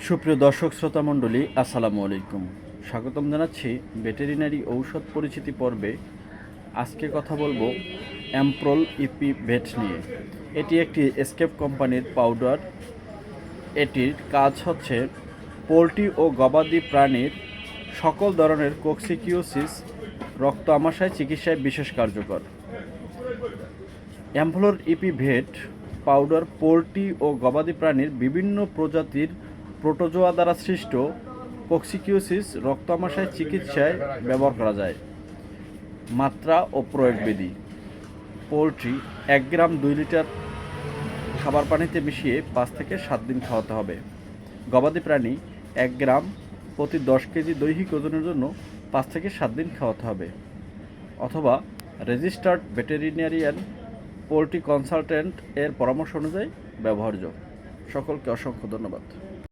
সুপ্রিয় দর্শক শ্রোতা মণ্ডলী, আসসালামু আলাইকুম। স্বাগতম জানাচ্ছি ভেটেরিনারি ঔষধ পরিচিতি পর্বে। আজকে কথা বলবো অ্যাম্প্রোল ইপি ভেট নিয়ে। এটি একটি এসকেপ কোম্পানির পাউডার। এটির কাজ হচ্ছে পোলট্রি ও গবাদি প্রাণীর সকল ধরনের কোক্সিকিওসিস, রক্ত আমাশয় চিকিৎসায় বিশেষ কার্যকর। অ্যাম্প্রোল ইপি ভেট পাউডার পোলট্রি ও গবাদি প্রাণীর বিভিন্ন প্রজাতির প্রোটোজোয়া দ্বারা সৃষ্ট কোক্সিকিওসিস, রক্ত আমাশয় চিকিৎসায় ব্যবহার করা যায়। মাত্রা ও প্রয়োগবিধি: পোলট্রি 1 গ্রাম 2 লিটার খাবার পানিতে মিশিয়ে 5 থেকে 7 দিন খাওয়াতে হবে। গবাদি প্রাণী 1 গ্রাম প্রতি 10 কেজি দৈহিক ওজনের জন্য 5 থেকে 7 দিন খাওয়াতে হবে, অথবা রেজিস্টার্ড ভেটেরিনারিয়ান পোলট্রি কনসালটেন্ট এর পরামর্শ অনুযায়ী ব্যবহার্য। সকলকে অসংখ্য ধন্যবাদ।